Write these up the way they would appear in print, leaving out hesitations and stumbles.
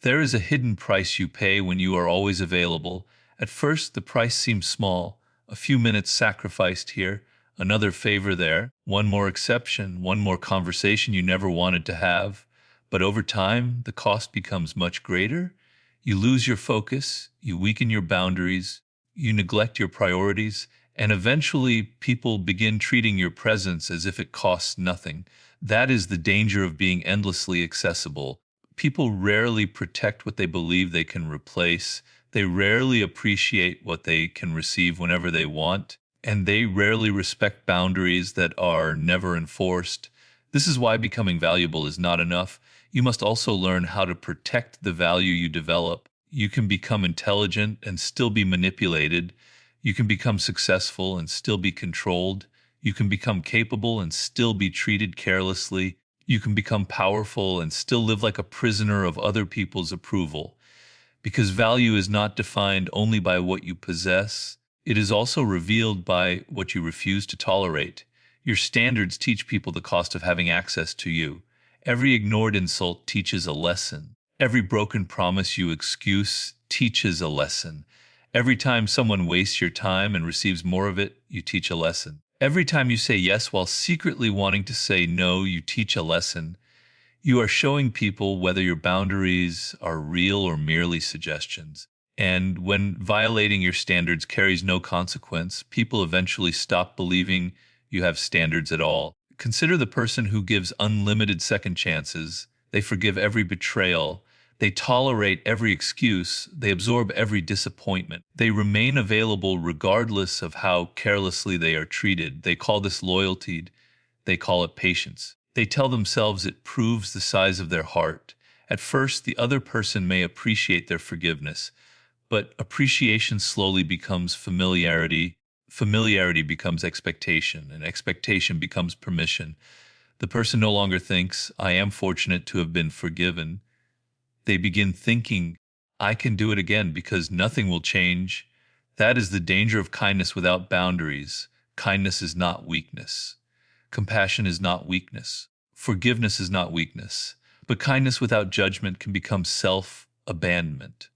There is a hidden price you pay when you are always available. At first, the price seems small. A few minutes sacrificed here, another favor there, one more exception, one more conversation you never wanted to have. But over time, the cost becomes much greater. You lose your focus, you weaken your boundaries, you neglect your priorities, and eventually people begin treating your presence as if it costs nothing. That is the danger of being endlessly accessible. People rarely protect what they believe they can replace. They rarely appreciate what they can receive whenever they want, and they rarely respect boundaries that are never enforced. This is why becoming valuable is not enough. You must also learn how to protect the value you develop. You can become intelligent and still be manipulated. You can become successful and still be controlled. You can become capable and still be treated carelessly. You can become powerful and still live like a prisoner of other people's approval. Because value is not defined only by what you possess, it is also revealed by what you refuse to tolerate. Your standards teach people the cost of having access to you. Every ignored insult teaches a lesson. Every broken promise you excuse teaches a lesson. Every time someone wastes your time and receives more of it, you teach a lesson. Every time you say yes while secretly wanting to say no, you teach a lesson. You are showing people whether your boundaries are real or merely suggestions. And when violating your standards carries no consequence, people eventually stop believing you have standards at all. Consider the person who gives unlimited second chances. They forgive every betrayal. They tolerate every excuse. They absorb every disappointment. They remain available regardless of how carelessly they are treated. They call this loyalty. They call it patience. They tell themselves it proves the size of their heart. At first, the other person may appreciate their forgiveness, but appreciation slowly becomes familiarity. Familiarity becomes expectation, and expectation becomes permission. The person no longer thinks, I am fortunate to have been forgiven. They begin thinking, I can do it again because nothing will change. That is the danger of kindness without boundaries. Kindness is not weakness. Compassion is not weakness. Forgiveness is not weakness. But kindness without judgment can become self-abandonment.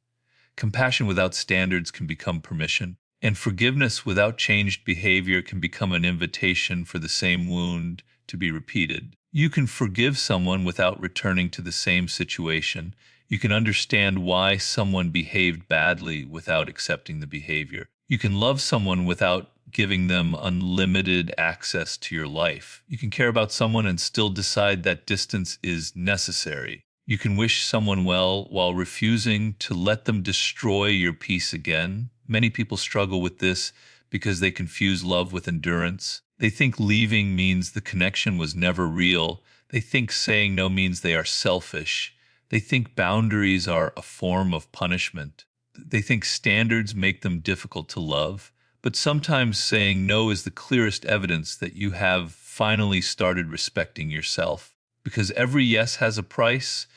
Compassion without standards can become permission. And forgiveness without changed behavior can become an invitation for the same wound to be repeated. You can forgive someone without returning to the same situation. You can understand why someone behaved badly without accepting the behavior. You can love someone without giving them unlimited access to your life. You can care about someone and still decide that distance is necessary. You can wish someone well while refusing to let them destroy your peace again. Many people struggle with this because they confuse love with endurance. They think leaving means the connection was never real. They think saying no means they are selfish. They think boundaries are a form of punishment. They think standards make them difficult to love. But sometimes saying no is the clearest evidence that you have finally started respecting yourself. Because every yes has a price.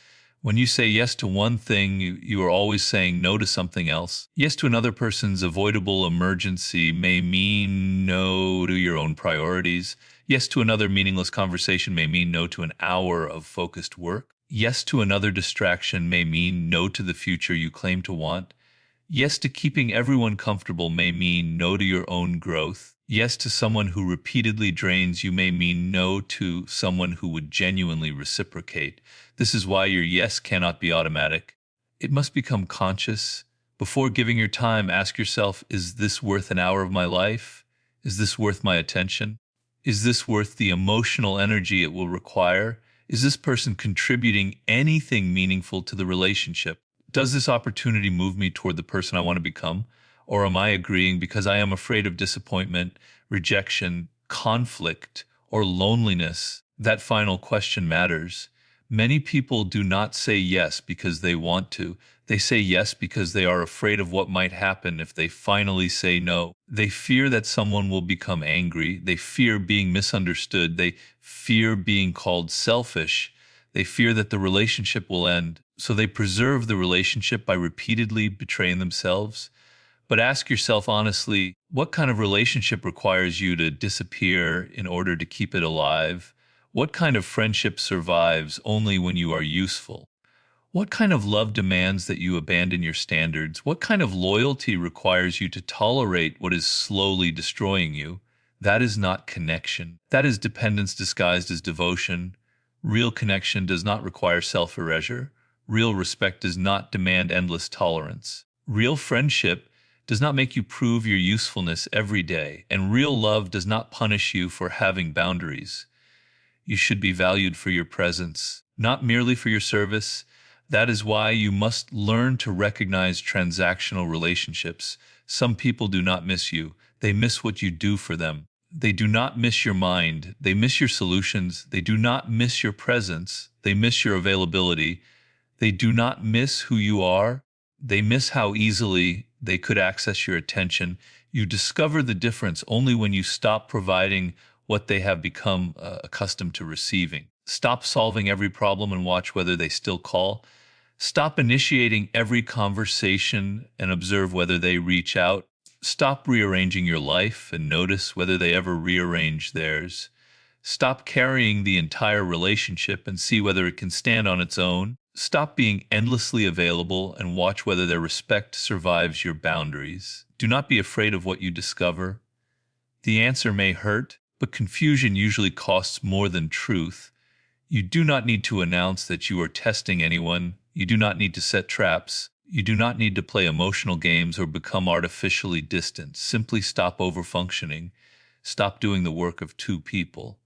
When you say yes to one thing, you are always saying no to something else. Yes to another person's avoidable emergency may mean no to your own priorities. Yes to another meaningless conversation may mean no to an hour of focused work. Yes to another distraction may mean no to the future you claim to want. Yes to keeping everyone comfortable may mean no to your own growth. Yes to someone who repeatedly drains you may mean no to someone who would genuinely reciprocate. This is why your yes cannot be automatic. It must become conscious. Before giving your time, ask yourself, is this worth an hour of my life? Is this worth my attention? Is this worth the emotional energy it will require? Is this person contributing anything meaningful to the relationship? Does this opportunity move me toward the person I want to become? Or am I agreeing because I am afraid of disappointment, rejection, conflict, or loneliness? That final question matters. Many people do not say yes because they want to. They say yes because they are afraid of what might happen if they finally say no. They fear that someone will become angry. They fear being misunderstood. They fear being called selfish. They fear that the relationship will end. So they preserve the relationship by repeatedly betraying themselves. But ask yourself honestly, what kind of relationship requires you to disappear in order to keep it alive? What kind of friendship survives only when you are useful? What kind of love demands that you abandon your standards? What kind of loyalty requires you to tolerate what is slowly destroying you? That is not connection. That is dependence disguised as devotion. Real connection does not require self erasure. Real respect does not demand endless tolerance. Real friendship does not make you prove your usefulness every day, and real love does not punish you for having boundaries. You should be valued for your presence, not merely for your service. That is why you must learn to recognize transactional relationships. Some people do not miss you. They miss what you do for them. They do not miss your mind. They miss your solutions. They do not miss your presence. They miss your availability. They do not miss who you are. They miss how easily they could access your attention. You discover the difference only when you stop providing what they have become accustomed to receiving. Stop solving every problem and watch whether they still call. Stop initiating every conversation and observe whether they reach out. Stop rearranging your life and notice whether they ever rearrange theirs. Stop carrying the entire relationship and see whether it can stand on its own. Stop being endlessly available and watch whether their respect survives your boundaries. Do not be afraid of what you discover. The answer may hurt, but confusion usually costs more than truth. You do not need to announce that you are testing anyone. You do not need to set traps. You do not need to play emotional games or become artificially distant. Simply stop overfunctioning. Stop doing the work of two people.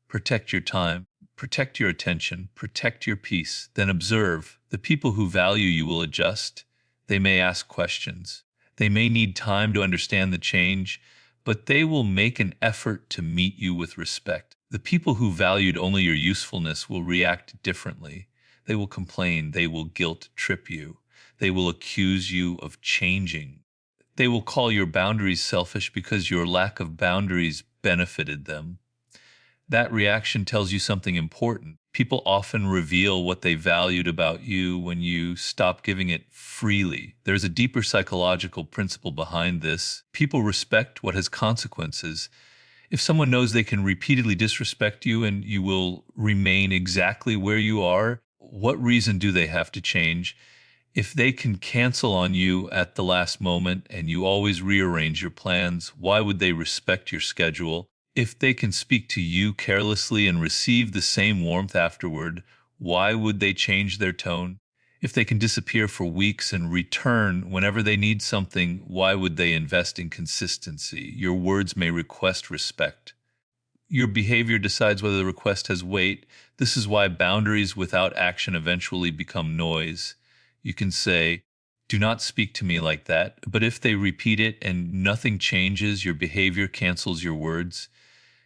Protect your time. Protect your attention. Protect your peace. Then observe. The people who value you will adjust. They may ask questions. They may need time to understand the change, but they will make an effort to meet you with respect. The people who valued only your usefulness will react differently. They will complain. They will guilt trip you. They will accuse you of changing. They will call your boundaries selfish because your lack of boundaries benefited them. That reaction tells you something important. People often reveal what they valued about you when you stop giving it freely. There's a deeper psychological principle behind this. People respect what has consequences. If someone knows they can repeatedly disrespect you and you will remain exactly where you are, what reason do they have to change? If they can cancel on you at the last moment and you always rearrange your plans, why would they respect your schedule? If they can speak to you carelessly and receive the same warmth afterward, why would they change their tone? If they can disappear for weeks and return whenever they need something, why would they invest in consistency? Your words may request respect. Your behavior decides whether the request has weight. This is why boundaries without action eventually become noise. You can say, "Do not speak to me like that," but if they repeat it and nothing changes, your behavior cancels your words.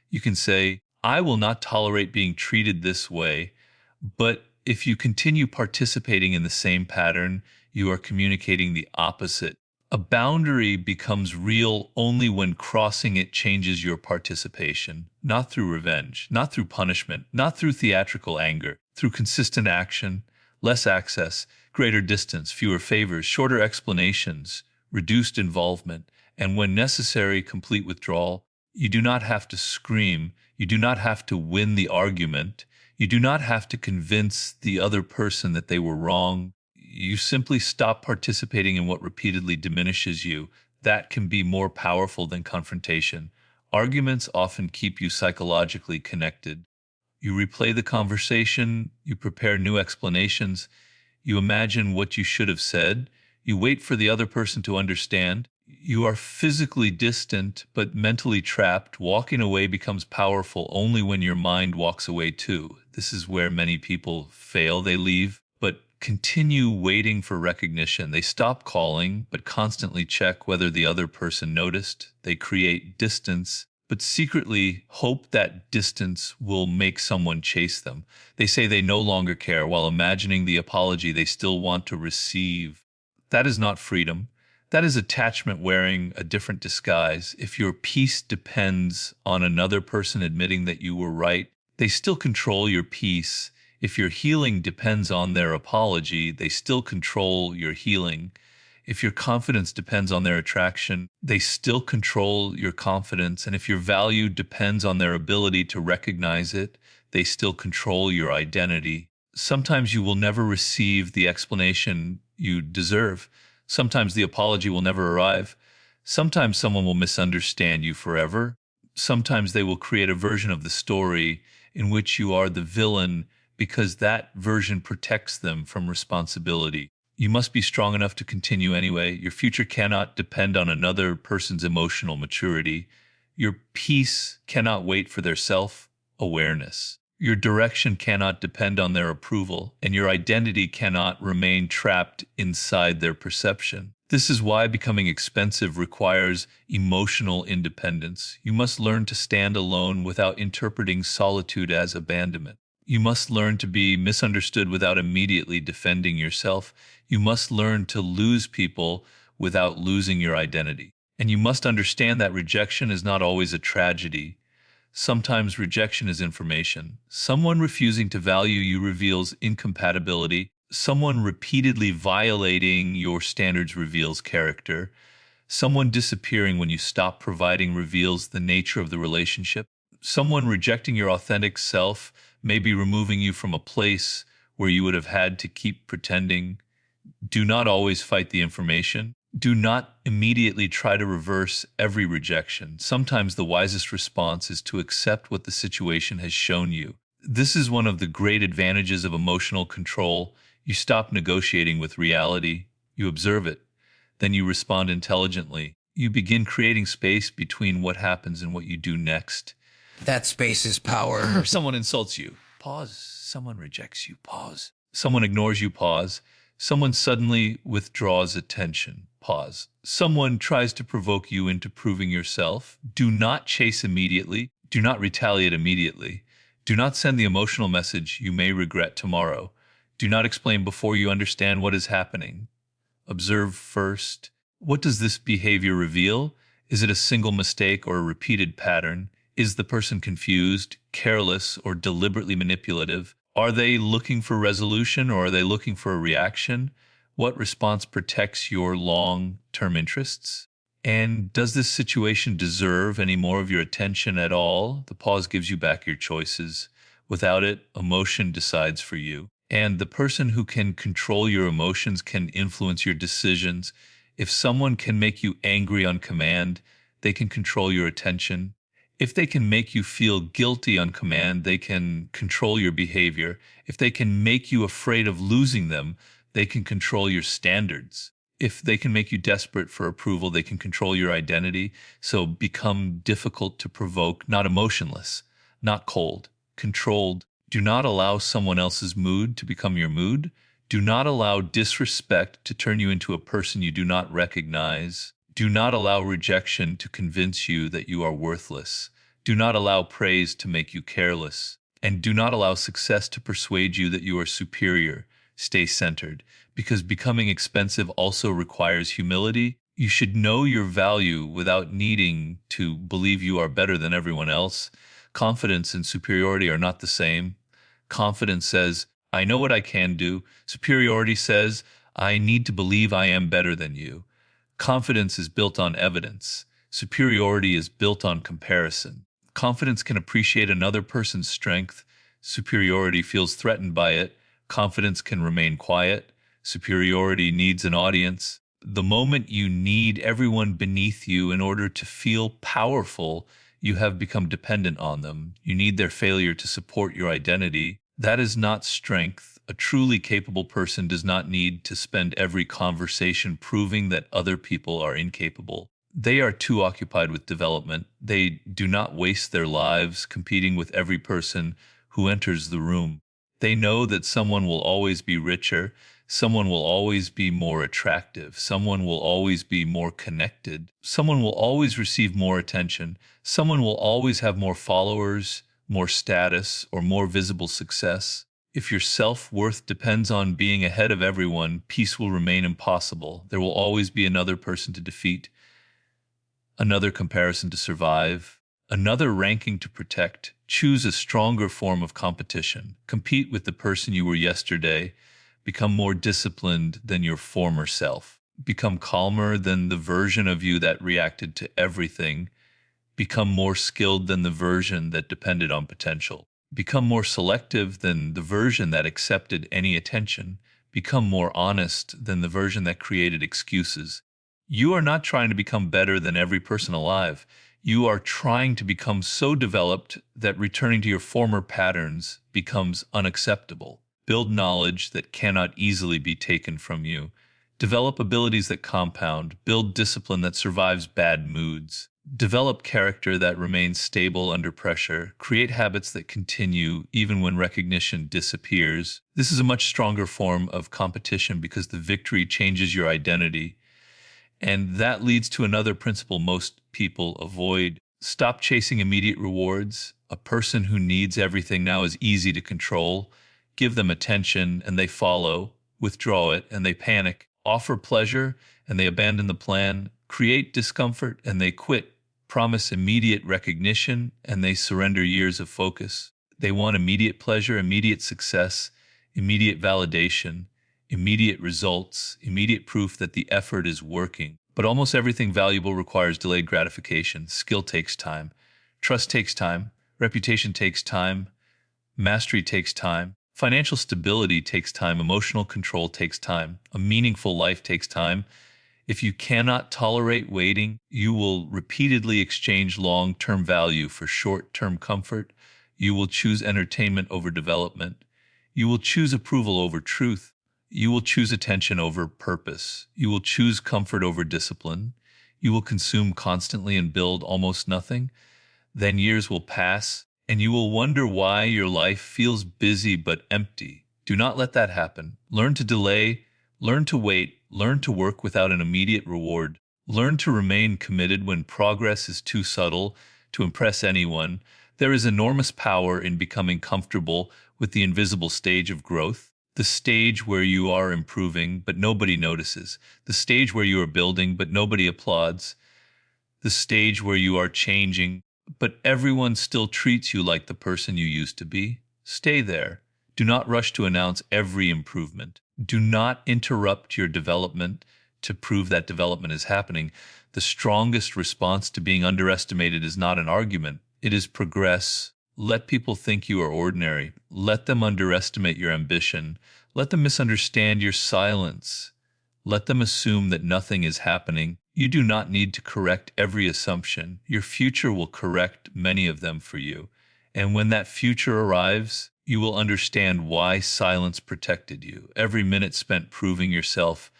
You can say, "I will not tolerate being treated this way," but if you continue participating in the same pattern, you are communicating the opposite. A boundary becomes real only when crossing it changes your participation, not through revenge, not through punishment, not through theatrical anger, through consistent action, less access, greater distance, fewer favors, shorter explanations, reduced involvement, and when necessary, complete withdrawal. You do not have to scream. You do not have to win the argument. You do not have to convince the other person that they were wrong. You simply stop participating in what repeatedly diminishes you. That can be more powerful than confrontation. Arguments often keep you psychologically connected. You replay the conversation, you prepare new explanations, you imagine what you should have said, you wait for the other person to understand. You are physically distant but mentally trapped. Walking away becomes powerful only when your mind walks away too. This is where many people fail. They leave, but continue waiting for recognition. They stop calling, but constantly check whether the other person noticed. They create distance, but secretly hope that distance will make someone chase them. They say they no longer care while imagining the apology they still want to receive. That is not freedom. That is attachment wearing a different disguise. If your peace depends on another person admitting that you were right, they still control your peace. If your healing depends on their apology, they still control your healing. If your confidence depends on their attraction, they still control your confidence. And if your value depends on their ability to recognize it, they still control your identity. Sometimes you will never receive the explanation you deserve. Sometimes the apology will never arrive. Sometimes someone will misunderstand you forever. Sometimes they will create a version of the story in which you are the villain because that version protects them from responsibility. You must be strong enough to continue anyway. Your future cannot depend on another person's emotional maturity. Your peace cannot wait for their self-awareness. Your direction cannot depend on their approval, and your identity cannot remain trapped inside their perception. This is why becoming expensive requires emotional independence. You must learn to stand alone without interpreting solitude as abandonment. You must learn to be misunderstood without immediately defending yourself. You must learn to lose people without losing your identity. And you must understand that rejection is not always a tragedy. Sometimes rejection is information. Someone refusing to value you reveals incompatibility. Someone repeatedly violating your standards reveals character. Someone disappearing when you stop providing reveals the nature of the relationship. Someone rejecting your authentic self may be removing you from a place where you would have had to keep pretending. Do not always fight the information. Do not immediately try to reverse every rejection. Sometimes the wisest response is to accept what the situation has shown you. This is one of the great advantages of emotional control. You stop negotiating with reality. You observe it. Then you respond intelligently. You begin creating space between what happens and what you do next. That space is power. Someone insults you. Pause. Someone rejects you. Pause. Someone ignores you. Pause. Someone suddenly withdraws attention. Pause. Someone tries to provoke you into proving yourself. Do not chase immediately. Do not retaliate immediately. Do not send the emotional message you may regret tomorrow. Do not explain before you understand what is happening. Observe first. What does this behavior reveal? Is it a single mistake or a repeated pattern? Is the person confused, careless, or deliberately manipulative? Are they looking for resolution or are they looking for a reaction? What response protects your long-term interests? And does this situation deserve any more of your attention at all? The pause gives you back your choices. Without it, emotion decides for you. And the person who can control your emotions can influence your decisions. If someone can make you angry on command, they can control your attention. If they can make you feel guilty on command, they can control your behavior. If they can make you afraid of losing them, they can control your standards. If they can make you desperate for approval, they can control your identity. So become difficult to provoke, not emotionless, not cold, controlled. Do not allow someone else's mood to become your mood. Do not allow disrespect to turn you into a person you do not recognize. Do not allow rejection to convince you that you are worthless. Do not allow praise to make you careless. And do not allow success to persuade you that you are superior. Stay centered, because becoming expensive also requires humility. You should know your value without needing to believe you are better than everyone else. Confidence and superiority are not the same. Confidence says, I know what I can do. Superiority says, I need to believe I am better than you. Confidence is built on evidence. Superiority is built on comparison. Confidence can appreciate another person's strength. Superiority feels threatened by it. Confidence can remain quiet. Superiority needs an audience. The moment you need everyone beneath you in order to feel powerful, you have become dependent on them. You need their failure to support your identity. That is not strength. A truly capable person does not need to spend every conversation proving that other people are incapable. They are too occupied with development. They do not waste their lives competing with every person who enters the room. They know that someone will always be richer, someone will always be more attractive, someone will always be more connected, someone will always receive more attention, someone will always have more followers, more status, or more visible success. If your self-worth depends on being ahead of everyone, peace will remain impossible. There will always be another person to defeat, another comparison to survive, another ranking to protect. Choose a stronger form of competition. Compete with the person you were yesterday. Become more disciplined than your former self. Become calmer than the version of you that reacted to everything. Become more skilled than the version that depended on potential. Become more selective than the version that accepted any attention. Become more honest than the version that created excuses. You are not trying to become better than every person alive. You are trying to become so developed that returning to your former patterns becomes unacceptable. Build knowledge that cannot easily be taken from you. Develop abilities that compound. Build discipline that survives bad moods. Develop character that remains stable under pressure. Create habits that continue even when recognition disappears. This is a much stronger form of competition because the victory changes your identity. And that leads to another principle most people avoid. Stop chasing immediate rewards. A person who needs everything now is easy to control. Give them attention and they follow. Withdraw it and they panic. Offer pleasure and they abandon the plan. Create discomfort and they quit. Promise immediate recognition and they surrender years of focus. They want immediate pleasure, immediate success, immediate validation, immediate results, immediate proof that the effort is working. But almost everything valuable requires delayed gratification. Skill takes time. Trust takes time. Reputation takes time. Mastery takes time. Financial stability takes time. Emotional control takes time. A meaningful life takes time. If you cannot tolerate waiting, you will repeatedly exchange long-term value for short-term comfort. You will choose entertainment over development. You will choose approval over truth. You will choose attention over purpose. You will choose comfort over discipline. You will consume constantly and build almost nothing. Then years will pass, and you will wonder why your life feels busy but empty. Do not let that happen. Learn to delay, learn to wait, learn to work without an immediate reward. Learn to remain committed when progress is too subtle to impress anyone. There is enormous power in becoming comfortable with the invisible stage of growth. The stage where you are improving, but nobody notices. The stage where you are building, but nobody applauds. The stage where you are changing, but everyone still treats you like the person you used to be. Stay there. Do not rush to announce every improvement. Do not interrupt your development to prove that development is happening. The strongest response to being underestimated is not an argument. It is progress. Let people think you are ordinary. Let them underestimate your ambition. Let them misunderstand your silence. Let them assume that nothing is happening. You do not need to correct every assumption. Your future will correct many of them for you. And when that future arrives, you will understand why silence protected you. Every minute spent proving yourself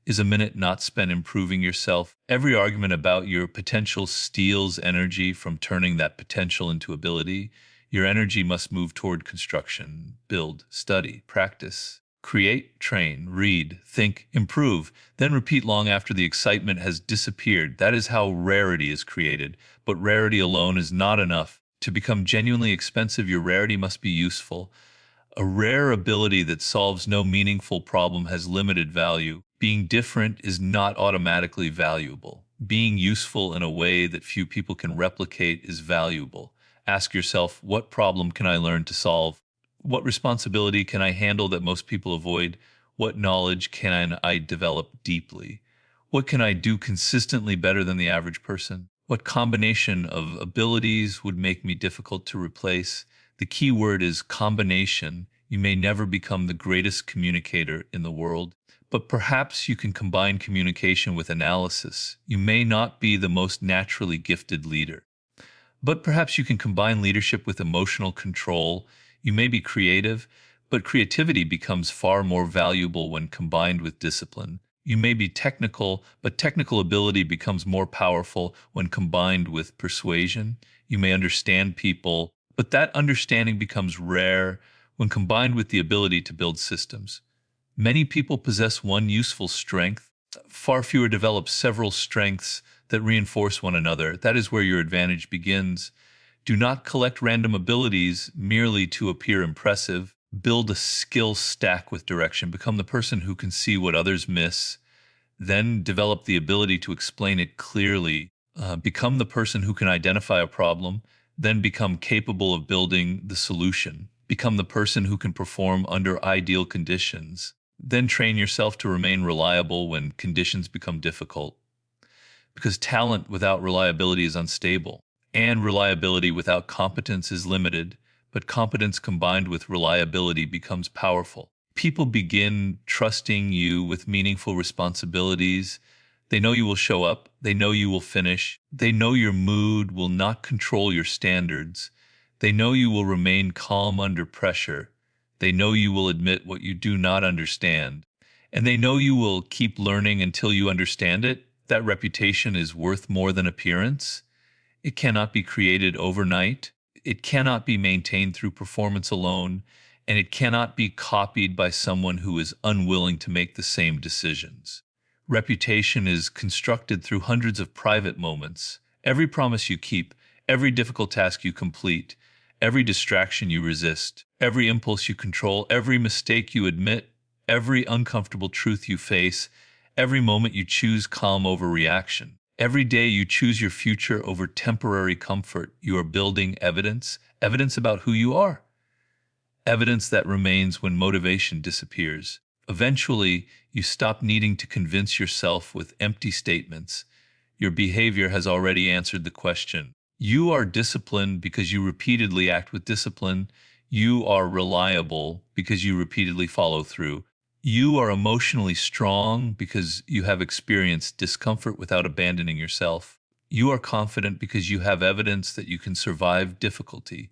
is a minute not spent improving yourself. Every argument about your potential steals energy from turning that potential into ability. Your energy must move toward construction, build, study, practice. Create, train, read, think, improve, then repeat long after the excitement has disappeared. That is how rarity is created. But rarity alone is not enough. To become genuinely expensive, your rarity must be useful. A rare ability that solves no meaningful problem has limited value. Being different is not automatically valuable. Being useful in a way that few people can replicate is valuable. Ask yourself, what problem can I learn to solve? What responsibility can I handle that most people avoid? What knowledge can I develop deeply? What can I do consistently better than the average person? What combination of abilities would make me difficult to replace? The key word is combination. You may never become the greatest communicator in the world, but perhaps you can combine communication with analysis. You may not be the most naturally gifted leader, but perhaps you can combine leadership with emotional control. You may be creative, but creativity becomes far more valuable when combined with discipline. You may be technical, but technical ability becomes more powerful when combined with persuasion. You may understand people, but that understanding becomes rare when combined with the ability to build systems. Many people possess one useful strength. Far fewer develop several strengths that reinforce one another. That is where your advantage begins. Do not collect random abilities merely to appear impressive. Build a skill stack with direction. Become the person who can see what others miss. Then develop the ability to explain it clearly. Become the person who can identify a problem. Then become capable of building the solution. Become the person who can perform under ideal conditions. Then train yourself to remain reliable when conditions become difficult. Because talent without reliability is unstable, and reliability without competence is limited. but competence combined with reliability becomes powerful. People begin trusting you with meaningful responsibilities. They know you will show up. They know you will finish. They know your mood will not control your standards. They know you will remain calm under pressure. They know you will admit what you do not understand. And they know you will keep learning until you understand it. That reputation is worth more than appearance. It cannot be created overnight. It cannot be maintained through performance alone, and it cannot be copied by someone who is unwilling to make the same decisions. Reputation is constructed through hundreds of private moments. Every promise you keep, every difficult task you complete, every distraction you resist, every impulse you control, every mistake you admit, every uncomfortable truth you face, every moment you choose calm over reaction. Every day you choose your future over temporary comfort. You are building evidence, evidence about who you are, evidence that remains when motivation disappears. Eventually, you stop needing to convince yourself with empty statements. Your behavior has already answered the question. You are disciplined because you repeatedly act with discipline. You are reliable because you repeatedly follow through. You are emotionally strong because you have experienced discomfort without abandoning yourself. You are confident because you have evidence that you can survive difficulty.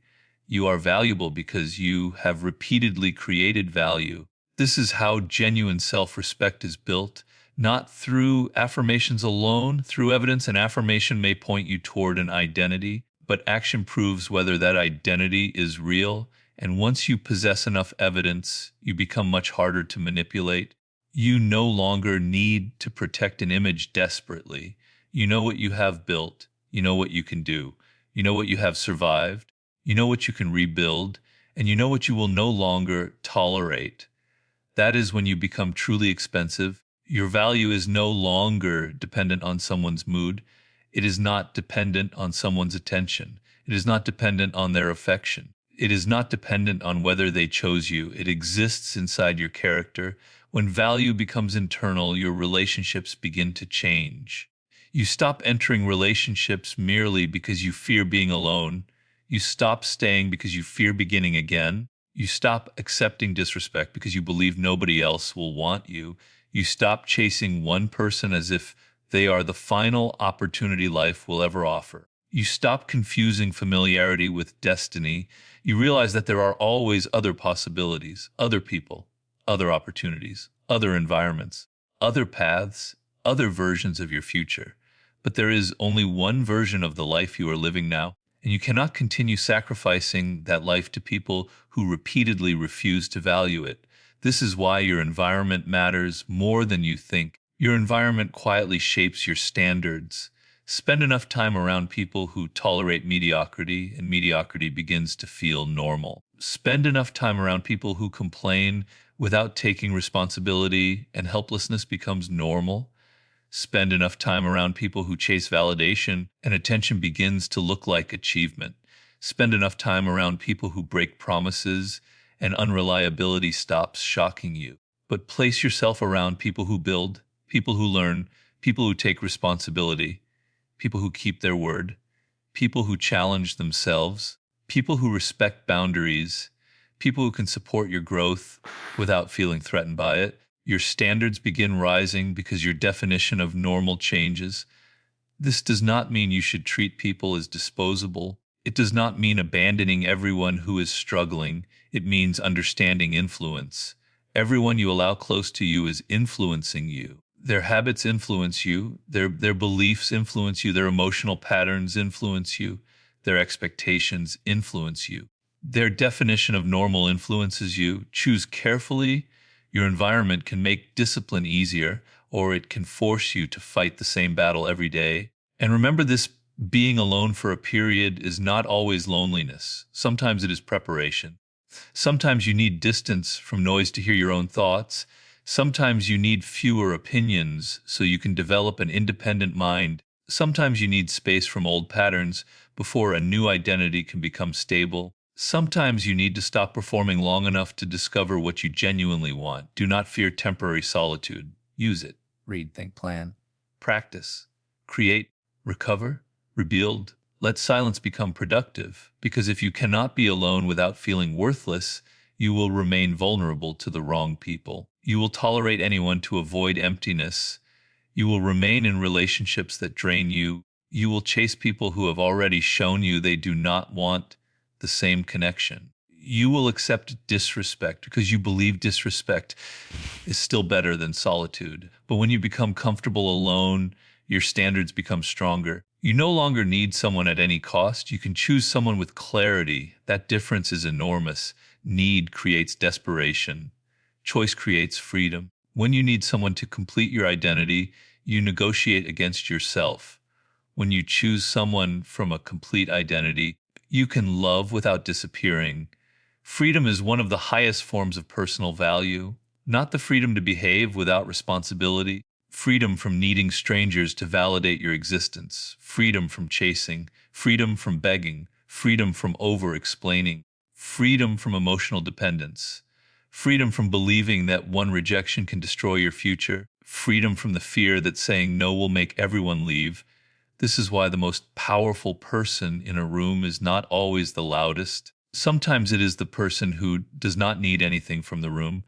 You are valuable because you have repeatedly created value. This is how genuine self-respect is built, not through affirmations alone. Through evidence, an affirmation may point you toward an identity, but action proves whether that identity is real. And once you possess enough evidence, you become much harder to manipulate. You no longer need to protect an image desperately. You know what you have built. You know what you can do. You know what you have survived. You know what you can rebuild. And you know what you will no longer tolerate. That is when you become truly expensive. Your value is no longer dependent on someone's mood. It is not dependent on someone's attention. It is not dependent on their affection. It is not dependent on whether they chose you. It exists inside your character. When value becomes internal, your relationships begin to change. You stop entering relationships merely because you fear being alone. You stop staying because you fear beginning again. You stop accepting disrespect because you believe nobody else will want you. You stop chasing one person as if they are the final opportunity life will ever offer. You stop confusing familiarity with destiny. You realize that there are always other possibilities, other people, other opportunities, other environments, other paths, other versions of your future. But there is only one version of the life you are living now, and you cannot continue sacrificing that life to people who repeatedly refuse to value it. This is why your environment matters more than you think. Your environment quietly shapes your standards. Spend enough time around people who tolerate mediocrity, and mediocrity begins to feel normal. Spend enough time around people who complain without taking responsibility, and helplessness becomes normal. Spend enough time around people who chase validation, and attention begins to look like achievement. Spend enough time around people who break promises, and unreliability stops shocking you. But place yourself around people who build, people who learn, people who take responsibility, people who keep their word, people who challenge themselves, people who respect boundaries, people who can support your growth without feeling threatened by it. Your standards begin rising because your definition of normal changes. This does not mean you should treat people as disposable. It does not mean abandoning everyone who is struggling. It means understanding influence. Everyone you allow close to you is influencing you. Their habits influence you. Their beliefs influence you. Their emotional patterns influence you. Their expectations influence you. Their definition of normal influences you. Choose carefully. Your environment can make discipline easier, or it can force you to fight the same battle every day. And remember this: being alone for a period is not always loneliness. Sometimes it is preparation. Sometimes you need distance from noise to hear your own thoughts. Sometimes you need fewer opinions so you can develop an independent mind. Sometimes you need space from old patterns before a new identity can become stable. Sometimes you need to stop performing long enough to discover what you genuinely want. Do not fear temporary solitude. Use it. Read, think, plan. Practice. Create. Recover. Rebuild. Let silence become productive, because if you cannot be alone without feeling worthless, you will remain vulnerable to the wrong people. You will tolerate anyone to avoid emptiness. You will remain in relationships that drain you. You will chase people who have already shown you they do not want the same connection. You will accept disrespect because you believe disrespect is still better than solitude. But when you become comfortable alone, your standards become stronger. You no longer need someone at any cost. You can choose someone with clarity. That difference is enormous. Need creates desperation. Choice creates freedom. When you need someone to complete your identity, you negotiate against yourself. When you choose someone from a complete identity, you can love without disappearing. Freedom is one of the highest forms of personal value, not the freedom to behave without responsibility, freedom from needing strangers to validate your existence, freedom from chasing, freedom from begging, freedom from over-explaining, freedom from emotional dependence, freedom from believing that one rejection can destroy your future, freedom from the fear that saying no will make everyone leave. This is why the most powerful person in a room is not always the loudest. Sometimes it is the person who does not need anything from the room.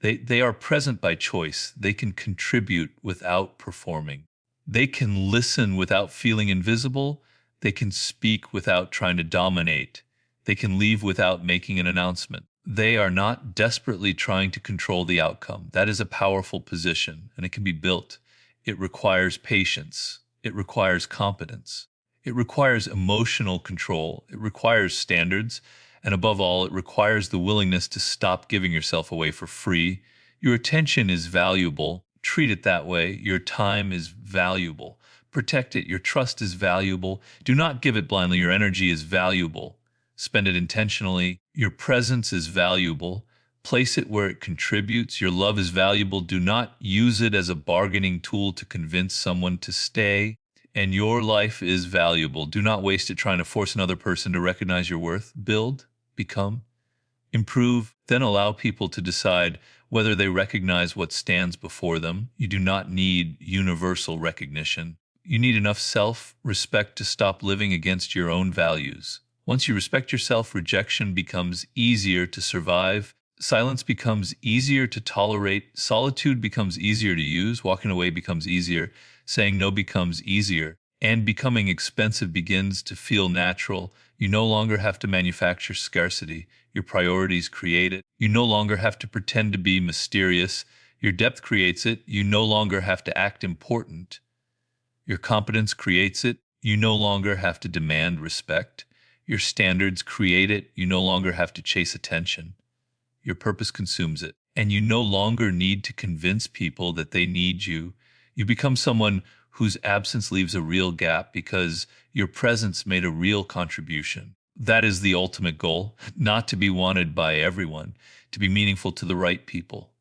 They are present by choice. They can contribute without performing. They can listen without feeling invisible. They can speak without trying to dominate. They can leave without making an announcement. They are not desperately trying to control the outcome. That is a powerful position, and it can be built. It requires patience. It requires competence. It requires emotional control. It requires standards. And above all, it requires the willingness to stop giving yourself away for free. Your attention is valuable. Treat it that way. Your time is valuable. Protect it. Your trust is valuable. Do not give it blindly. Your energy is valuable. Spend it intentionally. Your presence is valuable. Place it where it contributes. Your love is valuable. Do not use it as a bargaining tool to convince someone to stay. And your life is valuable. Do not waste it trying to force another person to recognize your worth. Build, become, improve, then allow people to decide whether they recognize what stands before them. You do not need universal recognition. You need enough self-respect to stop living against your own values. Once you respect yourself, rejection becomes easier to survive. Silence becomes easier to tolerate. Solitude becomes easier to use. Walking away becomes easier. Saying no becomes easier. And becoming expensive begins to feel natural. You no longer have to manufacture scarcity. Your priorities create it. You no longer have to pretend to be mysterious. Your depth creates it. You no longer have to act important. Your competence creates it. You no longer have to demand respect. Your standards create it. You no longer have to chase attention. Your purpose consumes it. And you no longer need to convince people that they need you. You become someone whose absence leaves a real gap because your presence made a real contribution. That is the ultimate goal, not to be wanted by everyone, to be meaningful to the right people,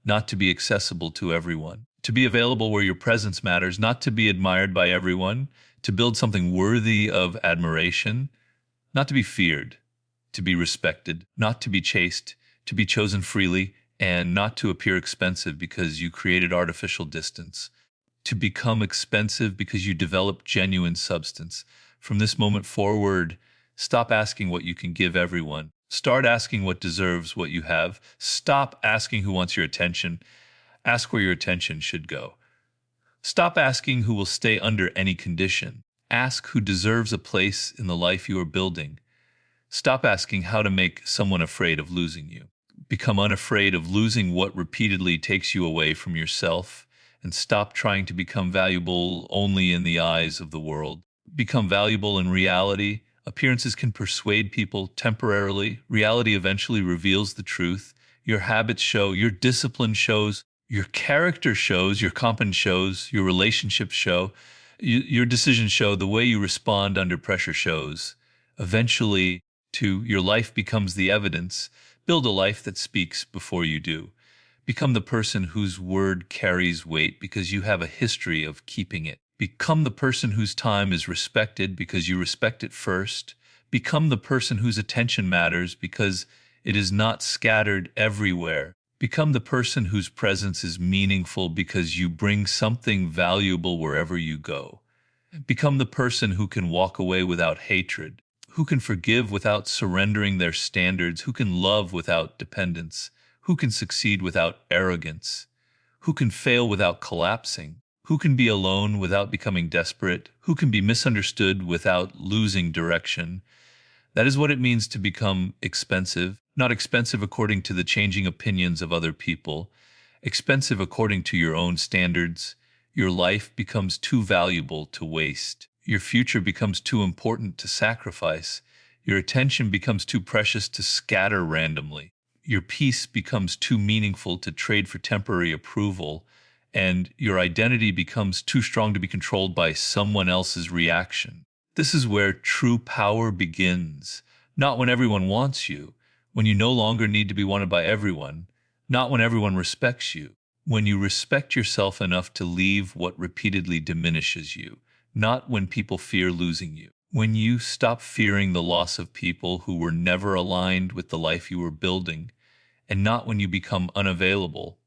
not to be accessible to everyone, to be available where your presence matters, not to be admired by everyone, to build something worthy of admiration, not to be feared, to be respected, not to be chased, to be chosen freely, and not to appear expensive because you created artificial distance, to become expensive because you developed genuine substance. From this moment forward, stop asking what you can give everyone. Start asking what deserves what you have. Stop asking who wants your attention. Ask where your attention should go. Stop asking who will stay under any condition. Ask who deserves a place in the life you are building. Stop asking how to make someone afraid of losing you. Become unafraid of losing what repeatedly takes you away from yourself, and stop trying to become valuable only in the eyes of the world. Become valuable in reality. Appearances can persuade people temporarily. Reality eventually reveals the truth. Your habits show, your discipline shows, your character shows, your competence shows, your relationships show, your decisions show, the way you respond under pressure shows. Eventually, your life becomes the evidence. Build a life that speaks before you do. Become the person whose word carries weight because you have a history of keeping it. Become the person whose time is respected because you respect it first. Become the person whose attention matters because it is not scattered everywhere. Become the person whose presence is meaningful because you bring something valuable wherever you go. Become the person who can walk away without hatred, who can forgive without surrendering their standards, who can love without dependence, who can succeed without arrogance, who can fail without collapsing, who can be alone without becoming desperate, who can be misunderstood without losing direction. That is what it means to become expensive, not expensive according to the changing opinions of other people, expensive according to your own standards. Your life becomes too valuable to waste. Your future becomes too important to sacrifice. Your attention becomes too precious to scatter randomly. Your peace becomes too meaningful to trade for temporary approval. And your identity becomes too strong to be controlled by someone else's reaction. This is where true power begins, not when everyone wants you, when you no longer need to be wanted by everyone, not when everyone respects you, when you respect yourself enough to leave what repeatedly diminishes you, not when people fear losing you. When you stop fearing the loss of people who were never aligned with the life you were building, and not when you become unavailable,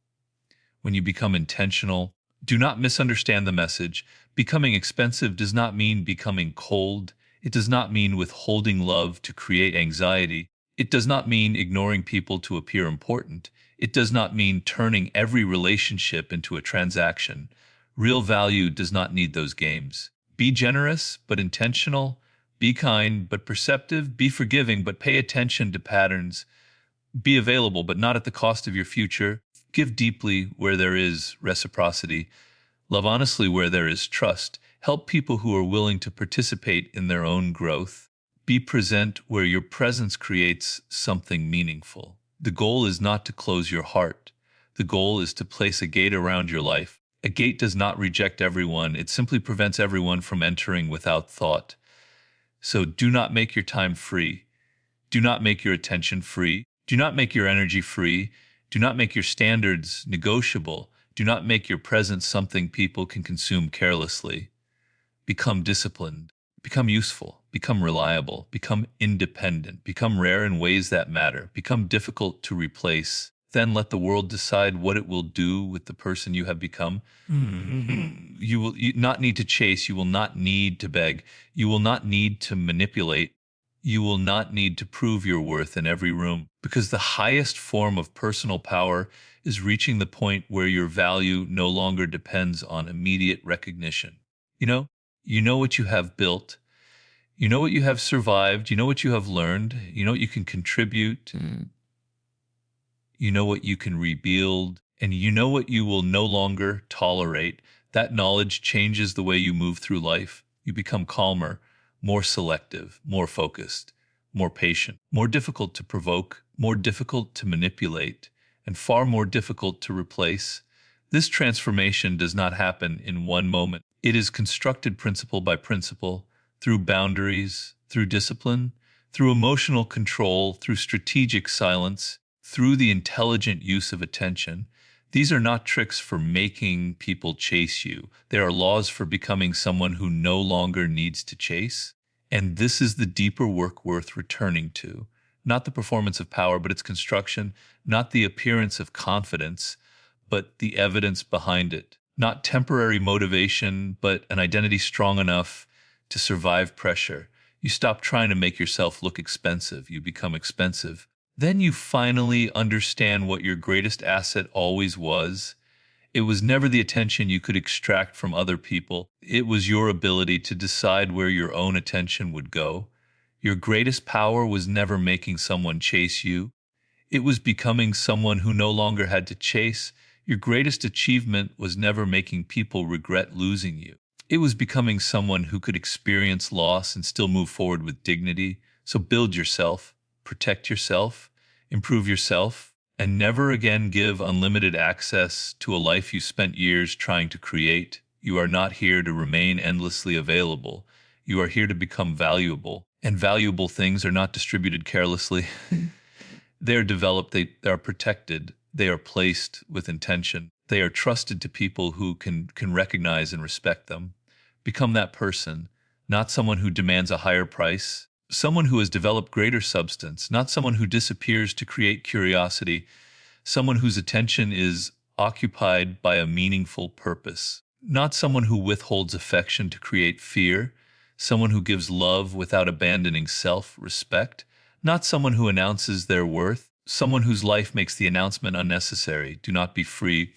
when you become intentional. Do not misunderstand the message. Becoming expensive does not mean becoming cold. It does not mean withholding love to create anxiety. It does not mean ignoring people to appear important. It does not mean turning every relationship into a transaction. Real value does not need those games. Be generous, but intentional. Be kind, but perceptive. Be forgiving, but pay attention to patterns. Be available, but not at the cost of your future. Give deeply where there is reciprocity. Love honestly where there is trust. Help people who are willing to participate in their own growth. Be present where your presence creates something meaningful. The goal is not to close your heart. The goal is to place a gate around your life. A gate does not reject everyone. It simply prevents everyone from entering without thought. So do not make your time free. Do not make your attention free. Do not make your energy free. Do not make your standards negotiable. Do not make your presence something people can consume carelessly. Become disciplined. Become useful. Become reliable. Become independent. Become rare in ways that matter. Become difficult to replace. Then let the world decide what it will do with the person you have become. You will not need to chase. You will not need to beg. You will not need to manipulate. You will not need to prove your worth in every room, because the highest form of personal power is reaching the point where your value no longer depends on immediate recognition. You know, you know what you have built. You know what you have survived. You know what you have learned. You know what you can contribute. You know what you can rebuild, and you know what you will no longer tolerate. That knowledge changes the way you move through life. You become calmer, more selective, more focused, more patient, more difficult to provoke, more difficult to manipulate, and far more difficult to replace. This transformation does not happen in one moment. It is constructed principle by principle, through boundaries, through discipline, through emotional control, through strategic silence, through the intelligent use of attention. These are not tricks for making people chase you. They are laws for becoming someone who no longer needs to chase. And this is the deeper work worth returning to. Not the performance of power, but its construction. Not the appearance of confidence, but the evidence behind it. Not temporary motivation, but an identity strong enough to survive pressure. You stop trying to make yourself look expensive. You become expensive. Then you finally understand what your greatest asset always was. It was never the attention you could extract from other people. It was your ability to decide where your own attention would go. Your greatest power was never making someone chase you. It was becoming someone who no longer had to chase. Your greatest achievement was never making people regret losing you. It was becoming someone who could experience loss and still move forward with dignity. So build yourself, protect yourself, improve yourself, and never again give unlimited access to a life you spent years trying to create. You are not here to remain endlessly available. You are here to become valuable. And valuable things are not distributed carelessly. They are developed, they are protected, they are placed with intention. They are trusted to people who can recognize and respect them. Become that person, not someone who demands a higher price, someone who has developed greater substance, not someone who disappears to create curiosity, someone whose attention is occupied by a meaningful purpose. not someone who withholds affection to create fear, someone who gives love without abandoning self-respect, not someone who announces their worth, someone whose life makes the announcement unnecessary. Do not be free,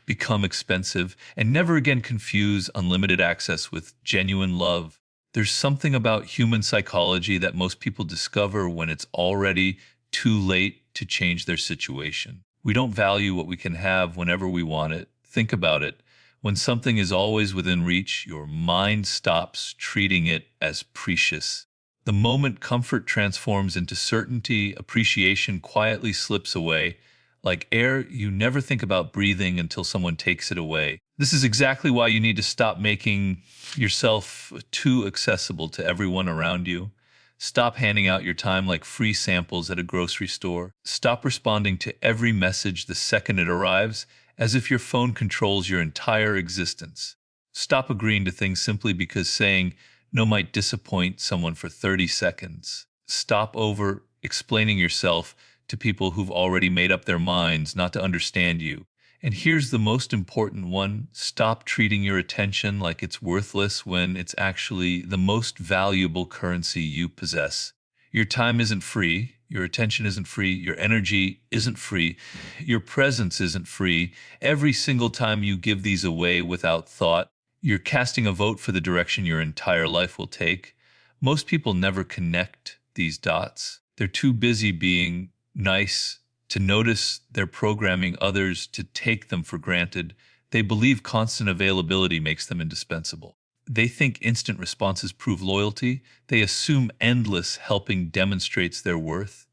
become expensive, and never again confuse unlimited access with genuine love. There's something about human psychology that most people discover when it's already too late to change their situation. We don't value what we can have whenever we want it. Think about it. When something is always within reach, your mind stops treating it as precious. The moment comfort transforms into certainty, appreciation quietly slips away. Like air, you never think about breathing until someone takes it away. This is exactly why you need to stop making yourself too accessible to everyone around you. Stop handing out your time like free samples at a grocery store. Stop responding to every message the second it arrives, as if your phone controls your entire existence. Stop agreeing to things simply because saying no might disappoint someone for 30 seconds. Stop over explaining yourself to people who've already made up their minds not to understand you. And here's the most important one: stop treating your attention like it's worthless when it's actually the most valuable currency you possess. Your time isn't free, your attention isn't free, your energy isn't free, your presence isn't free. Every single time you give these away without thought, you're casting a vote for the direction your entire life will take. Most people never connect these dots. They're too busy being nice to notice they're programming others to take them for granted. They believe constant availability makes them indispensable. They think instant responses prove loyalty. They assume endless helping demonstrates their worth.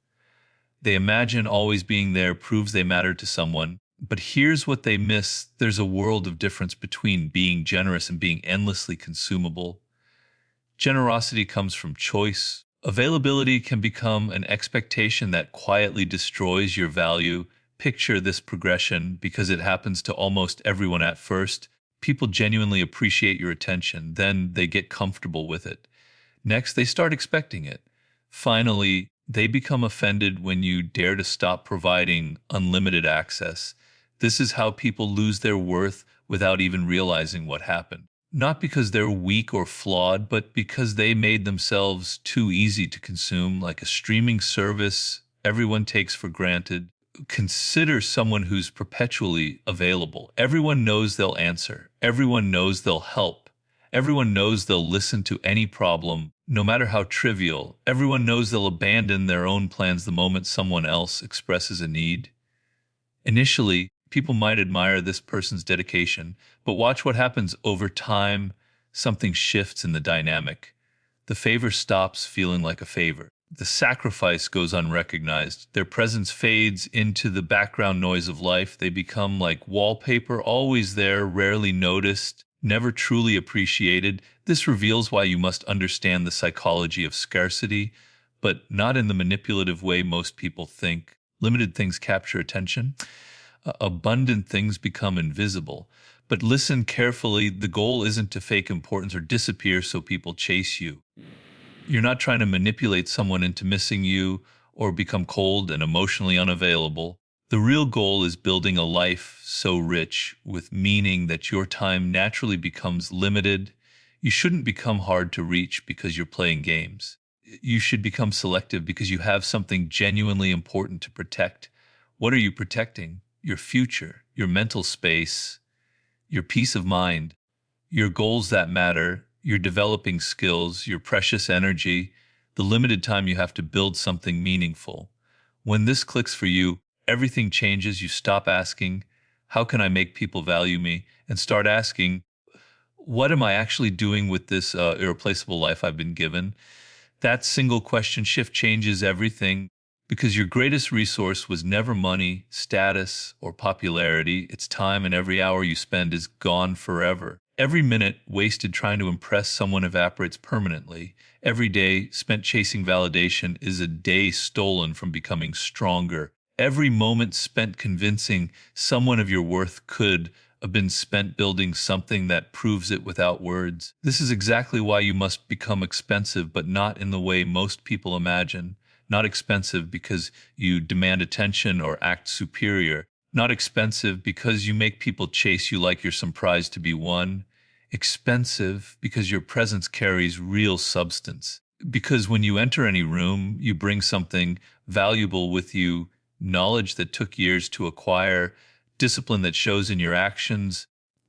They imagine always being there proves they matter to someone. But here's what they miss: there's a world of difference between being generous and being endlessly consumable. Generosity comes from choice. Availability can become an expectation that quietly destroys your value. Picture this progression, because it happens to almost everyone at first. People genuinely appreciate your attention, then they get comfortable with it. Next, they start expecting it. Finally, they become offended when you dare to stop providing unlimited access. This is how people lose their worth without even realizing what happened. Not because they're weak or flawed, but because they made themselves too easy to consume, like a streaming service everyone takes for granted. Consider someone who's perpetually available. Everyone knows they'll answer. Everyone knows they'll help. Everyone knows they'll listen to any problem, no matter how trivial. Everyone knows they'll abandon their own plans the moment someone else expresses a need. Initially, people might admire this person's dedication, but watch what happens over time. Something shifts in the dynamic. The favor stops feeling like a favor. The sacrifice goes unrecognized. Their presence fades into the background noise of life. They become like wallpaper, always there, rarely noticed, never truly appreciated. This reveals why you must understand the psychology of scarcity, but not in the manipulative way most people think. Limited things capture attention. Abundant things become invisible. But listen carefully, the goal isn't to fake importance or disappear so people chase you. You're not trying to manipulate someone into missing you or become cold and emotionally unavailable. The real goal is building a life so rich with meaning that your time naturally becomes limited. You shouldn't become hard to reach because you're playing games. You should become selective because you have something genuinely important to protect. What are you protecting? Your future, your mental space, your peace of mind, your goals that matter, your developing skills, your precious energy, the limited time you have to build something meaningful. When this clicks for you, everything changes. You stop asking, how can I make people value me? And start asking, what am I actually doing with this irreplaceable life I've been given? That single question shift changes everything, because your greatest resource was never money, status, or popularity. It's time, and every hour you spend is gone forever. Every minute wasted trying to impress someone evaporates permanently. Every day spent chasing validation is a day stolen from becoming stronger. Every moment spent convincing someone of your worth could have been spent building something that proves it without words. This is exactly why you must become expensive, but not in the way most people imagine. Not expensive because you demand attention or act superior. Not expensive because you make people chase you like you're some prize to be won. Expensive because your presence carries real substance. Because when you enter any room, you bring something valuable with you, knowledge that took years to acquire, discipline that shows in your actions,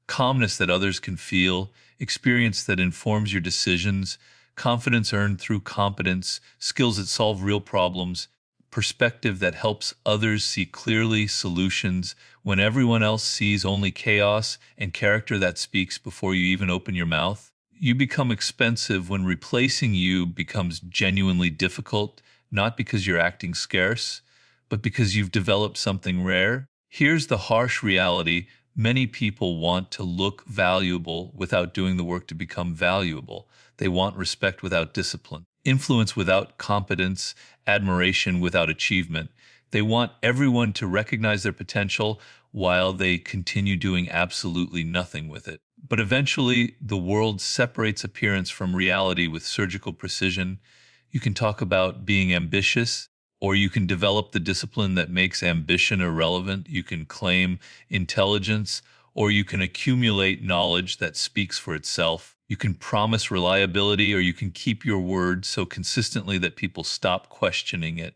calmness that others can feel, experience that informs your decisions, confidence earned through competence, skills that solve real problems, perspective that helps others see clearly, solutions when everyone else sees only chaos, and character that speaks before you even open your mouth. You become expensive when replacing you becomes genuinely difficult, not because you're acting scarce, but because you've developed something rare. Here's the harsh reality: many people want to look valuable without doing the work to become valuable. They want respect without discipline, influence without competence, admiration without achievement. They want everyone to recognize their potential while they continue doing absolutely nothing with it. But eventually, the world separates appearance from reality with surgical precision. You can talk about being ambitious, or you can develop the discipline that makes ambition irrelevant. You can claim intelligence, or you can accumulate knowledge that speaks for itself. You can promise reliability, or you can keep your word so consistently that people stop questioning it.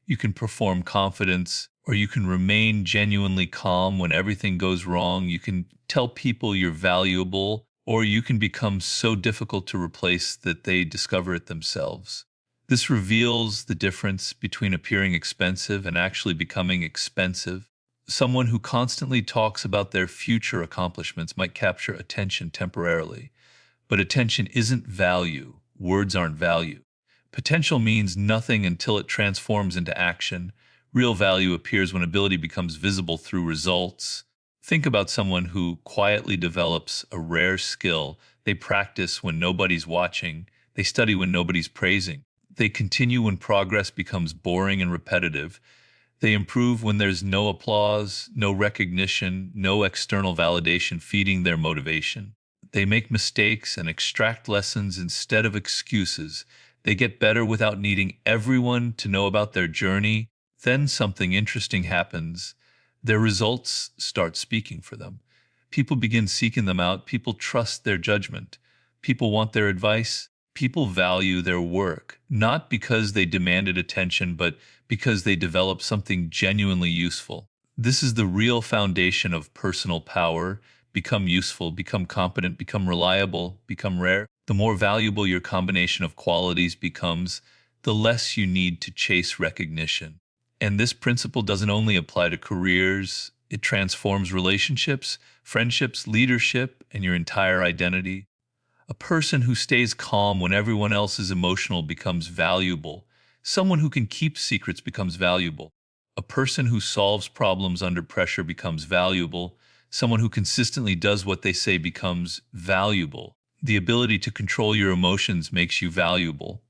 You can perform confidence, or you can remain genuinely calm when everything goes wrong. You can tell people you're valuable, or you can become so difficult to replace that they discover it themselves. This reveals the difference between appearing expensive and actually becoming expensive. Someone who constantly talks about their future accomplishments might capture attention temporarily, but attention isn't value. Words aren't value. Potential means nothing until it transforms into action. Real value appears when ability becomes visible through results. Think about someone who quietly develops a rare skill. They practice when nobody's watching. They study when nobody's praising. They continue when progress becomes boring and repetitive. They improve when there's no applause, no recognition, no external validation feeding their motivation. They make mistakes and extract lessons instead of excuses. They get better without needing everyone to know about their journey. Then something interesting happens. Their results start speaking for them. People begin seeking them out. People trust their judgment. People want their advice. People value their work, not because they demanded attention, but because they developed something genuinely useful. This is the real foundation of personal power. Become useful, become competent, become reliable, become rare. The more valuable your combination of qualities becomes, the less you need to chase recognition. And this principle doesn't only apply to careers, it transforms relationships, friendships, leadership, and your entire identity. A person who stays calm when everyone else is emotional becomes valuable. Someone who can keep secrets becomes valuable. A person who solves problems under pressure becomes valuable. Someone who consistently does what they say becomes valuable. The ability to control your emotions makes you valuable.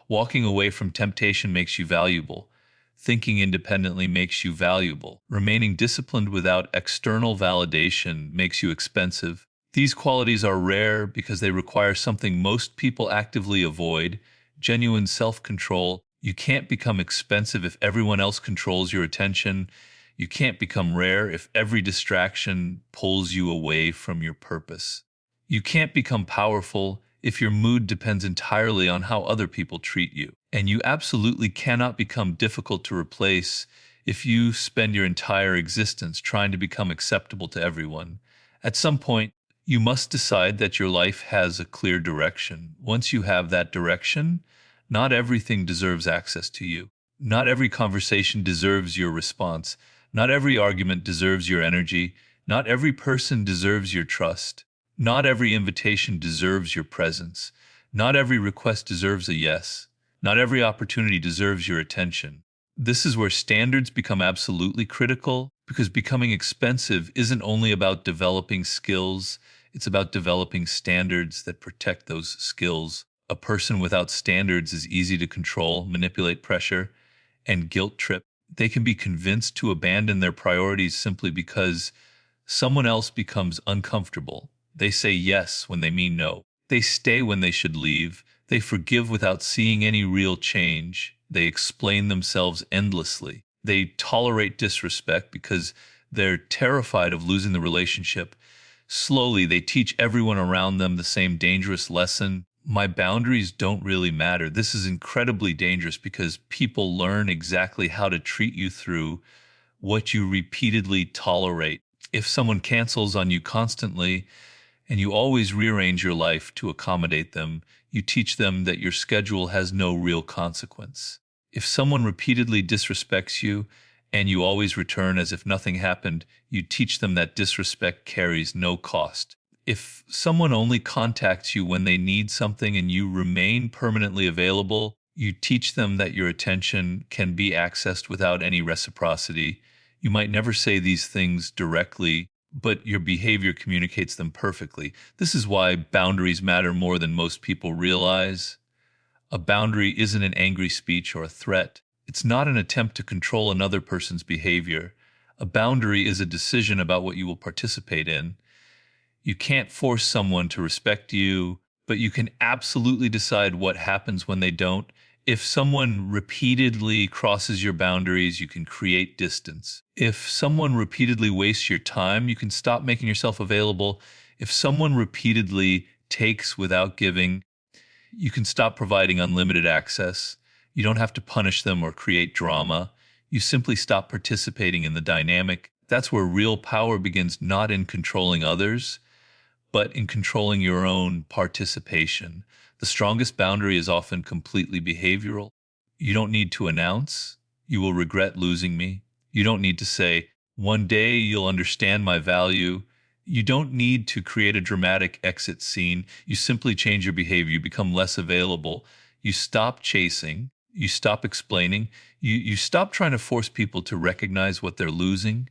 Walking away from temptation makes you valuable. Thinking independently makes you valuable. Remaining disciplined without external validation makes you expensive. These qualities are rare because they require something most people actively avoid: genuine self control. You can't become expensive if everyone else controls your attention. You can't become rare if every distraction pulls you away from your purpose. You can't become powerful if your mood depends entirely on how other people treat you. And you absolutely cannot become difficult to replace if you spend your entire existence trying to become acceptable to everyone. At some point, you must decide that your life has a clear direction. Once you have that direction, not everything deserves access to you. Not every conversation deserves your response. Not every argument deserves your energy. Not every person deserves your trust. Not every invitation deserves your presence. Not every request deserves a yes. Not every opportunity deserves your attention. This is where standards become absolutely critical, because becoming expensive isn't only about developing skills, it's about developing standards that protect those skills. A person without standards is easy to control, manipulate, pressure, and guilt trip. They can be convinced to abandon their priorities simply because someone else becomes uncomfortable. They say yes when they mean no. They stay when they should leave. They forgive without seeing any real change. They explain themselves endlessly. They tolerate disrespect because they're terrified of losing the relationship. Slowly, they teach everyone around them the same dangerous lesson. My boundaries don't really matter. This is incredibly dangerous because people learn exactly how to treat you through what you repeatedly tolerate. If someone cancels on you constantly and you always rearrange your life to accommodate them, you teach them that your schedule has no real consequence. If someone repeatedly disrespects you and you always return as if nothing happened, you teach them that disrespect carries no cost. If someone only contacts you when they need something and you remain permanently available, you teach them that your attention can be accessed without any reciprocity. You might never say these things directly, but your behavior communicates them perfectly. This is why boundaries matter more than most people realize. A boundary isn't an angry speech or a threat. It's not an attempt to control another person's behavior. A boundary is a decision about what you will participate in. You can't force someone to respect you, but you can absolutely decide what happens when they don't. If someone repeatedly crosses your boundaries, you can create distance. If someone repeatedly wastes your time, you can stop making yourself available. If someone repeatedly takes without giving, you can stop providing unlimited access. You don't have to punish them or create drama. You simply stop participating in the dynamic. That's where real power begins, not in controlling others, but in controlling your own participation. The strongest boundary is often completely behavioral. You don't need to announce, "You will regret losing me." You don't need to say, "One day you'll understand my value." You don't need to create a dramatic exit scene. You simply change your behavior. You become less available. You stop chasing. You stop explaining. You stop trying to force people to recognize what they're losing.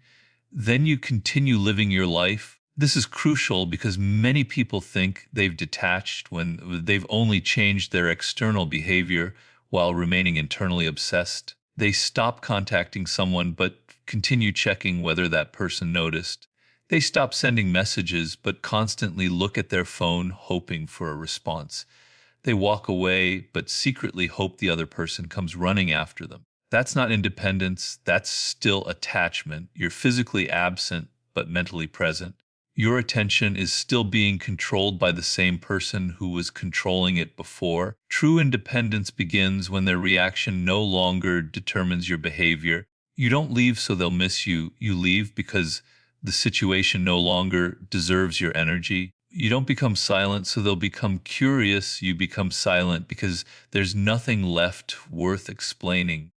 Then you continue living your life. This is crucial because many people think they've detached when they've only changed their external behavior while remaining internally obsessed. They stop contacting someone but continue checking whether that person noticed. They stop sending messages but constantly look at their phone hoping for a response. They walk away but secretly hope the other person comes running after them. That's not independence, that's still attachment. You're physically absent but mentally present. Your attention is still being controlled by the same person who was controlling it before. True independence begins when their reaction no longer determines your behavior. You don't leave so they'll miss you. You leave because the situation no longer deserves your energy. You don't become silent so they'll become curious. You become silent because there's nothing left worth explaining.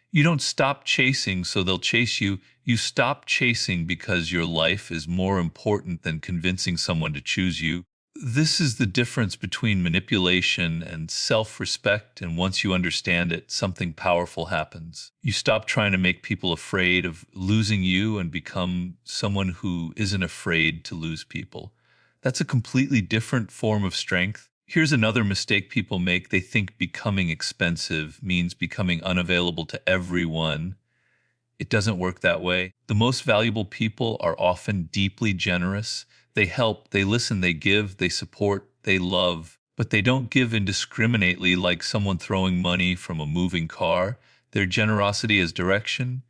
You don't stop chasing so they'll chase you. You stop chasing because your life is more important than convincing someone to choose you. This is the difference between manipulation and self-respect, and once you understand it, something powerful happens. You stop trying to make people afraid of losing you and become someone who isn't afraid to lose people. That's a completely different form of strength. Here's another mistake people make. They think becoming expensive means becoming unavailable to everyone. It doesn't work that way. The most valuable people are often deeply generous. They help, they listen, they give, they support, they love, but they don't give indiscriminately like someone throwing money from a moving car. Their generosity has direction.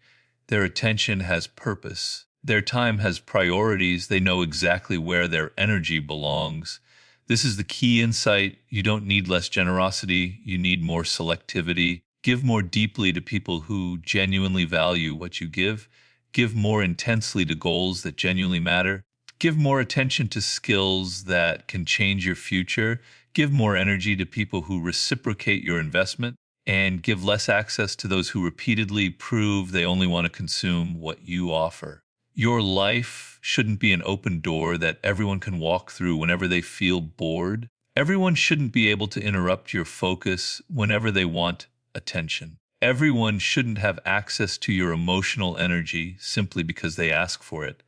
Their attention has purpose. Their time has priorities. They know exactly where their energy belongs. This is the key insight. You don't need less generosity. You need more selectivity. Give more deeply to people who genuinely value what you give. Give more intensely to goals that genuinely matter. Give more attention to skills that can change your future. Give more energy to people who reciprocate your investment, and give less access to those who repeatedly prove they only want to consume what you offer. Your life shouldn't be an open door that everyone can walk through whenever they feel bored. Everyone shouldn't be able to interrupt your focus whenever they want attention. Everyone shouldn't have access to your emotional energy simply because they ask for it.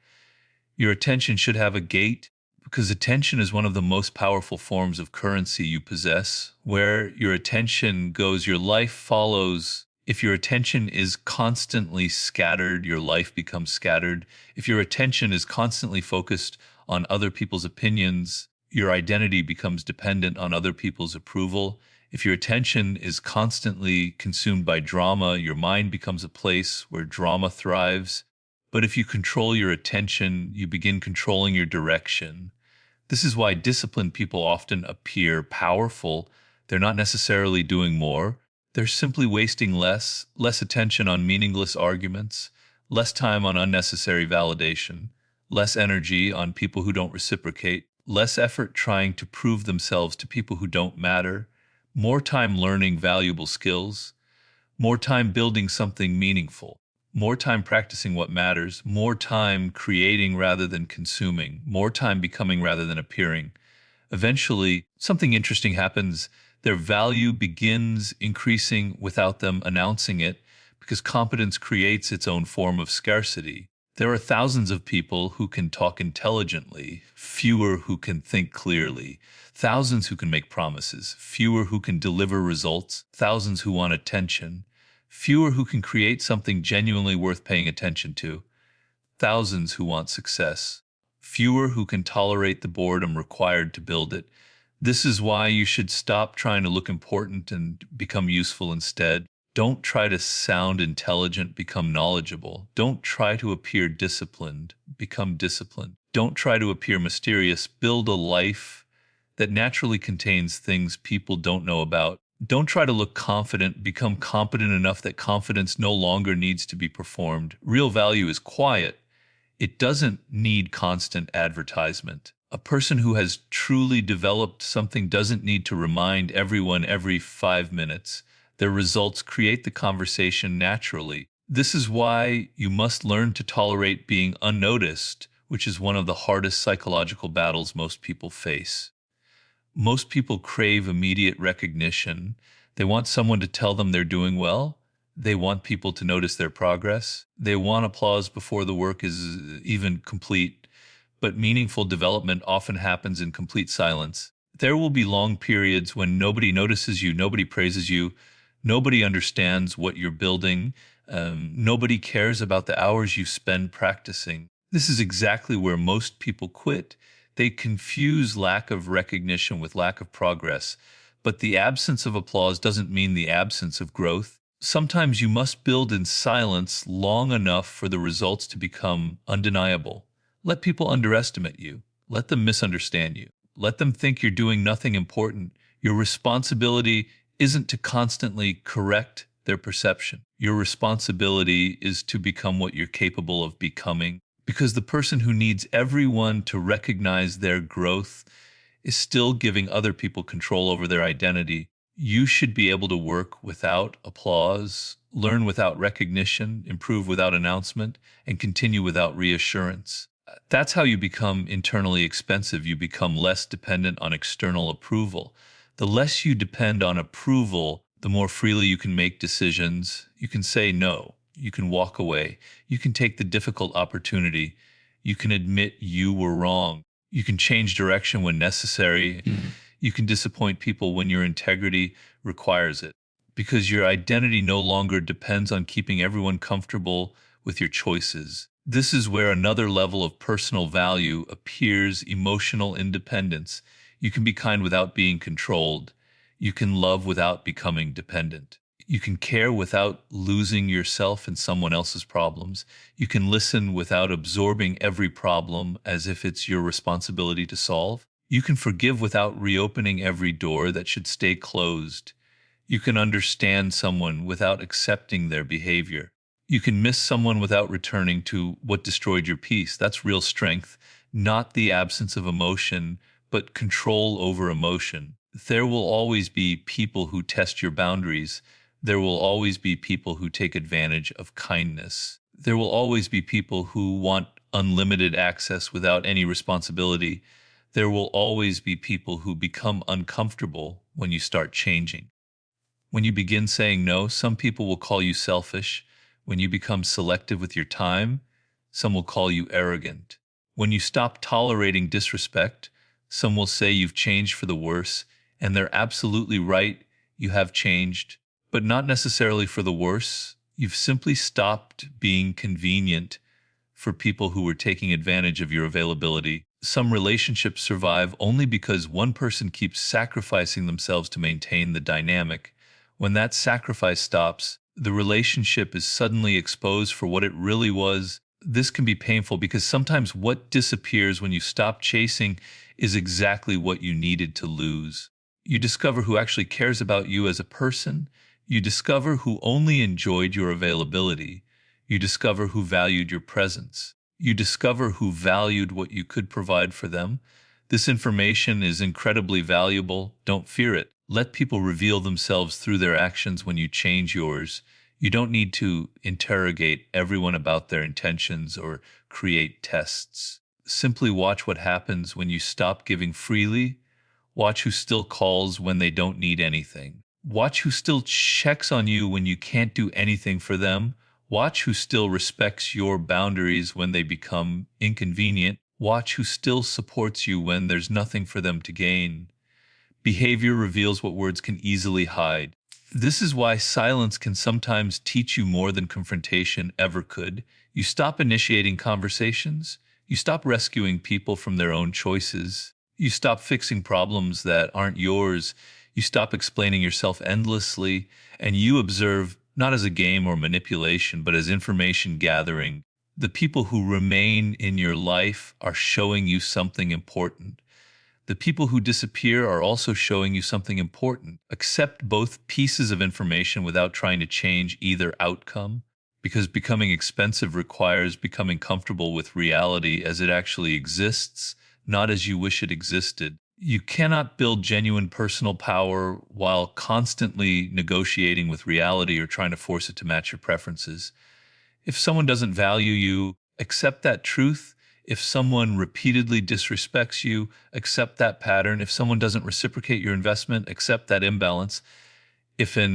Your attention should have a gate, because attention is one of the most powerful forms of currency you possess. Where your attention goes, your life follows. If your attention is constantly scattered, your life becomes scattered. If your attention is constantly focused on other people's opinions, your identity becomes dependent on other people's approval. If your attention is constantly consumed by drama, your mind becomes a place where drama thrives. But if you control your attention, you begin controlling your direction. This is why disciplined people often appear powerful. They're not necessarily doing more. They're simply wasting less attention on meaningless arguments, less time on unnecessary validation, less energy on people who don't reciprocate, less effort trying to prove themselves to people who don't matter, more time learning valuable skills, more time building something meaningful, more time practicing what matters, more time creating rather than consuming, more time becoming rather than appearing. Eventually, something interesting happens. Their value begins increasing without them announcing it because competence creates its own form of scarcity. There are thousands of people who can talk intelligently, fewer who can think clearly, thousands who can make promises, fewer who can deliver results, thousands who want attention, fewer who can create something genuinely worth paying attention to, thousands who want success, fewer who can tolerate the boredom required to build it. This is why you should stop trying to look important and become useful instead. Don't try to sound intelligent, become knowledgeable. Don't try to appear disciplined, become disciplined. Don't try to appear mysterious, build a life that naturally contains things people don't know about. Don't try to look confident, become competent enough that confidence no longer needs to be performed. Real value is quiet. It doesn't need constant advertisement. A person who has truly developed something doesn't need to remind everyone every 5 minutes. Their results create the conversation naturally. This is why you must learn to tolerate being unnoticed, which is one of the hardest psychological battles most people face. Most people crave immediate recognition. They want someone to tell them they're doing well. They want people to notice their progress. They want applause before the work is even complete. But meaningful development often happens in complete silence. There will be long periods when nobody notices you, nobody praises you, nobody understands what you're building, nobody cares about the hours you spend practicing. This is exactly where most people quit. They confuse lack of recognition with lack of progress. But the absence of applause doesn't mean the absence of growth. Sometimes you must build in silence long enough for the results to become undeniable. Let people underestimate you. Let them misunderstand you. Let them think you're doing nothing important. Your responsibility isn't to constantly correct their perception. Your responsibility is to become what you're capable of becoming. Because the person who needs everyone to recognize their growth is still giving other people control over their identity. You should be able to work without applause, learn without recognition, improve without announcement, and continue without reassurance. That's how you become internally expensive. You become less dependent on external approval. The less you depend on approval, the more freely you can make decisions. You can say no. You can walk away. You can take the difficult opportunity. You can admit you were wrong. You can change direction when necessary. You can disappoint people when your integrity requires it. Because your identity no longer depends on keeping everyone comfortable with your choices. This is where another level of personal value appears: emotional independence. You can be kind without being controlled. You can love without becoming dependent. You can care without losing yourself in someone else's problems. You can listen without absorbing every problem as if it's your responsibility to solve. You can forgive without reopening every door that should stay closed. You can understand someone without accepting their behavior. You can miss someone without returning to what destroyed your peace. That's real strength, not the absence of emotion, but control over emotion. There will always be people who test your boundaries. There will always be people who take advantage of kindness. There will always be people who want unlimited access without any responsibility. There will always be people who become uncomfortable when you start changing. When you begin saying no, some people will call you selfish. When you become selective with your time, some will call you arrogant. When you stop tolerating disrespect, some will say you've changed for the worse, and they're absolutely right. You have changed, but not necessarily for the worse. You've simply stopped being convenient for people who were taking advantage of your availability. Some relationships survive only because one person keeps sacrificing themselves to maintain the dynamic. When that sacrifice stops, the relationship is suddenly exposed for what it really was. This can be painful because sometimes what disappears when you stop chasing is exactly what you needed to lose. You discover who actually cares about you as a person. You discover who only enjoyed your availability. You discover who valued your presence. You discover who valued what you could provide for them. This information is incredibly valuable. Don't fear it. Let people reveal themselves through their actions when you change yours. You don't need to interrogate everyone about their intentions or create tests. Simply watch what happens when you stop giving freely. Watch who still calls when they don't need anything. Watch who still checks on you when you can't do anything for them. Watch who still respects your boundaries when they become inconvenient. Watch who still supports you when there's nothing for them to gain. Behavior reveals what words can easily hide. This is why silence can sometimes teach you more than confrontation ever could. You stop initiating conversations. You stop rescuing people from their own choices. You stop fixing problems that aren't yours. You stop explaining yourself endlessly, and you observe not as a game or manipulation, but as information gathering. The people who remain in your life are showing you something important. The people who disappear are also showing you something important. Accept both pieces of information without trying to change either outcome, because becoming expensive requires becoming comfortable with reality as it actually exists, not as you wish it existed. You cannot build genuine personal power while constantly negotiating with reality or trying to force it to match your preferences. If someone doesn't value you, accept that truth. If someone repeatedly disrespects you, accept that pattern. If someone doesn't reciprocate your investment, accept that imbalance. If an